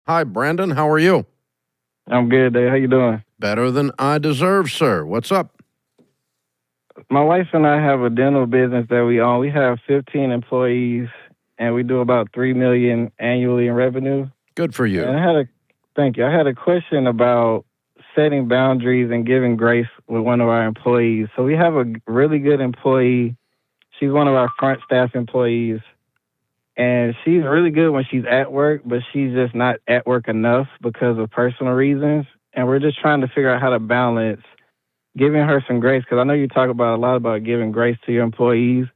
Hi, Brandon. How are you? I'm good, Dave. How you doing? Better than I deserve, sir. What's up? My wife and I have a dental business that we own. We have 15 employees, and we do about $3 million annually in revenue. Good for you. And thank you. I had a question about setting boundaries and giving grace with one of our employees. So we have a really good employee. She's one of our front staff employees, and she's really good when she's at work, but she's just not at work enough because of personal reasons. And we're just trying to figure out how to balance giving her some grace, because I know you talk about a lot about giving grace to your employees,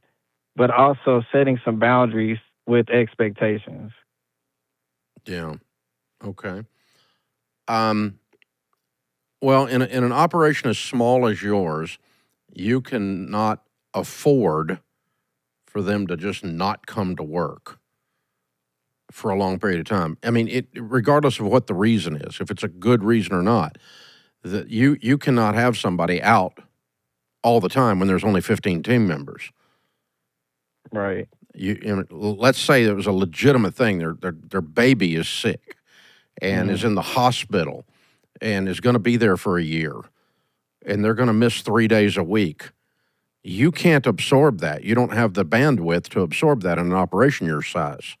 but also setting some boundaries with expectations. Yeah. Okay. Well, in an operation as small as yours, you cannot afford for them to just not come to work for a long period of time. I mean, regardless of what the reason is, if it's a good reason or not, that you cannot have somebody out all the time when there's only 15 team members. Right. Let's say it was a legitimate thing. Their baby is sick and is in the hospital and is going to be there for a year, and they're going to miss 3 days a week. You can't absorb that. You don't have the bandwidth to absorb that in an operation your size.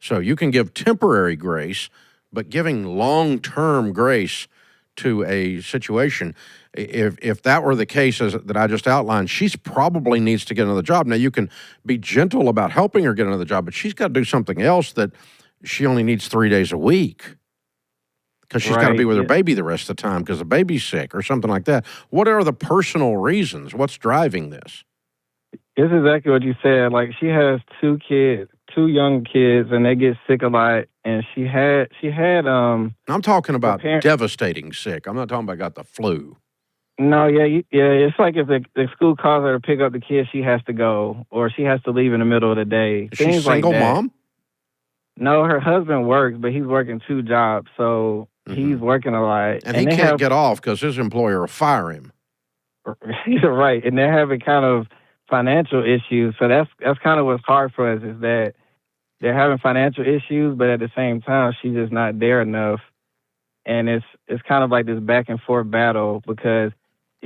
So you can give temporary grace, but giving long-term grace to a situation, if that were the case that I just outlined, she's probably needs to get another job. Now, you can be gentle about helping her get another job, but she's got to do something else that she only needs 3 days a week because she's got to be with her baby the rest of the time because the baby's sick or something like that. What are the personal reasons? What's driving this? It's exactly what you said. Like, she has two young kids, and they get sick a lot. And she had. I'm talking about devastating sick. I'm not talking about got the flu. No, yeah. It's like if the school calls her to pick up the kids, she has to go, or she has to leave in the middle of the day. Is she single mom? No, her husband works, but he's working 2 jobs, so he's working a lot. And he can't get off because his employer will fire him. You're right, and they're having kind of financial issues. So that's kind of what's hard for us, is that they're having financial issues, but at the same time, she's just not there enough. And it's kind of like this back and forth battle, because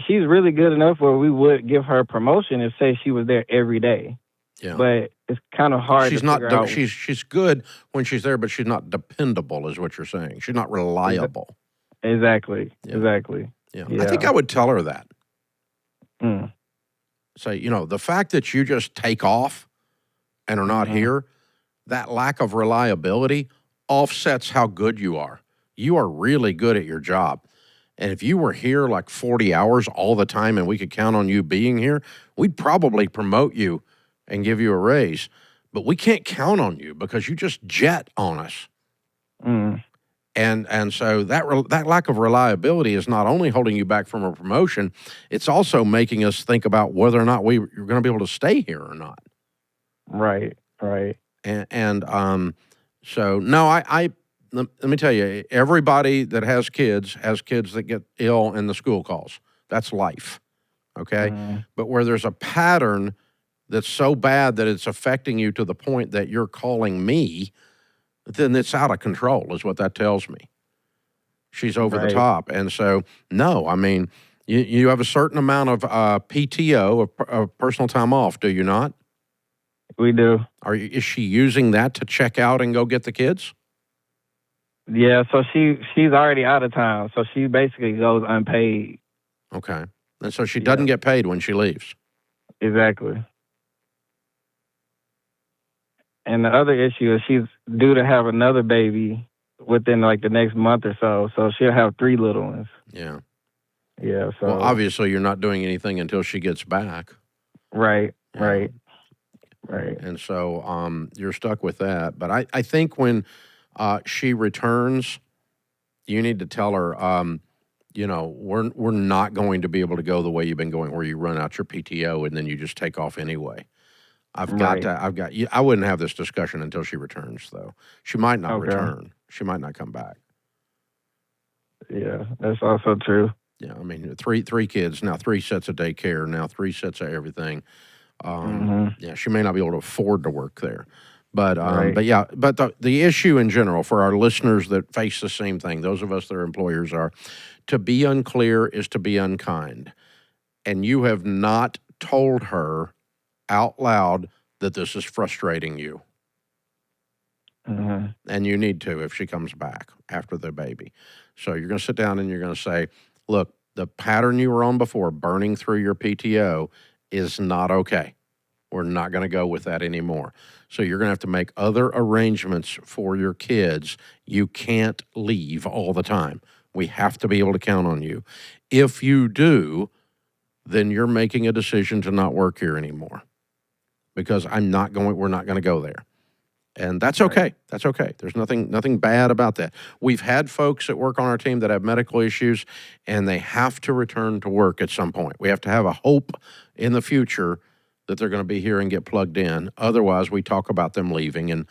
she's really good enough where we would give her a promotion if, say, she was there every day. Yeah. But it's kind of hard to figure out. She's good when she's there, but she's not dependable, is what you're saying. She's not reliable. Exactly. Yeah. Exactly. Yeah. I think I would tell her that. Mm. Say, the fact that you just take off and are not here, that lack of reliability offsets how good you are. You are really good at your job. And if you were here like 40 hours all the time and we could count on you being here, we'd probably promote you and give you a raise. But we can't count on you because you just jet on us. Mm. And so that lack of reliability is not only holding you back from a promotion, it's also making us think about whether or not you're going to be able to stay here or not. Right. So no, let me tell you, everybody that has kids that get ill in the school calls. That's life, okay? But where there's a pattern that's so bad that it's affecting you to the point that you're calling me, then it's out of control, is what that tells me. She's over the top. And so, no, I mean, you have a certain amount of PTO, of personal time off, do you not? We do. Is she using that to check out and go get the kids? Yeah, so she's already out of town, so she basically goes unpaid. Okay. And so she doesn't get paid when she leaves. Exactly. And the other issue is she's due to have another baby within like the next month or so. So she'll have 3 little ones. Yeah. Yeah. So well, obviously you're not doing anything until she gets back. Right. Right. And so you're stuck with that. But I think when she returns, you need to tell her, we're not going to be able to go the way you've been going, where you run out your PTO and then you just take off anyway. I wouldn't have this discussion until she returns, though. She might not return. She might not come back. Yeah, that's also true. Yeah, I mean, three kids, now 3 sets of daycare, now 3 sets of everything. Yeah, she may not be able to afford to work there. Right. But yeah, but the issue in general for our listeners that face the same thing, those of us that are employers, are to be unclear is to be unkind. And you have not told her out loud that this is frustrating you. Uh-huh. And you need to if she comes back after the baby. So you're going to sit down and you're going to say, look, the pattern you were on before, burning through your PTO, is not okay. We're not going to go with that anymore. So you're going to have to make other arrangements for your kids. You can't leave all the time. We have to be able to count on you. If you do, then you're making a decision to not work here anymore because we're not going to go there. And that's okay. That's okay. There's nothing bad about that. We've had folks that work on our team that have medical issues, and they have to return to work at some point. We have to have a hope in the future that they're going to be here and get plugged in. Otherwise, we talk about them leaving and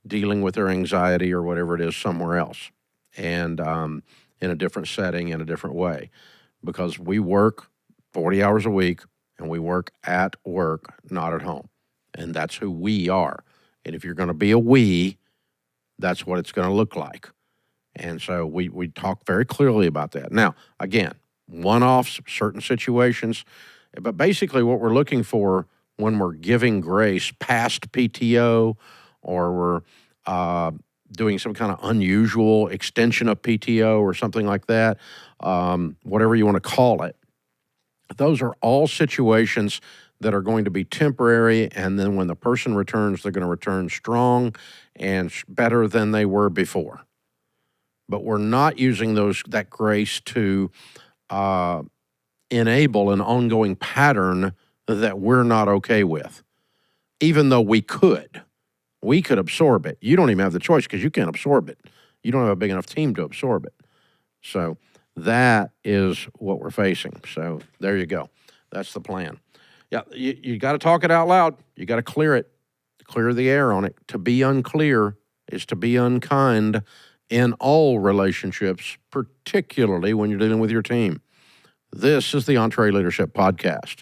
dealing with their anxiety or whatever it is somewhere else, and in a different setting, in a different way, because we work 40 hours a week, and we work at work, not at home. And that's who we are. And if you're going to be a we, that's what it's going to look like. And so we talk very clearly about that. Now, again, one-offs, certain situations, but basically what we're looking for when we're giving grace past PTO or we're doing some kind of unusual extension of PTO or something like that, whatever you want to call it, those are all situations that are going to be temporary, and then when the person returns, they're going to return strong and better than they were before. But we're not using that grace to enable an ongoing pattern that we're not okay with, even though we could. We could absorb it. You don't even have the choice because you can't absorb it. You don't have a big enough team to absorb it. So that is what we're facing. So there you go. That's the plan. Yeah, you got to talk it out loud. You got to clear it, clear the air on it. To be unclear is to be unkind in all relationships, particularly when you're dealing with your team. This is the EntreLeadership Podcast.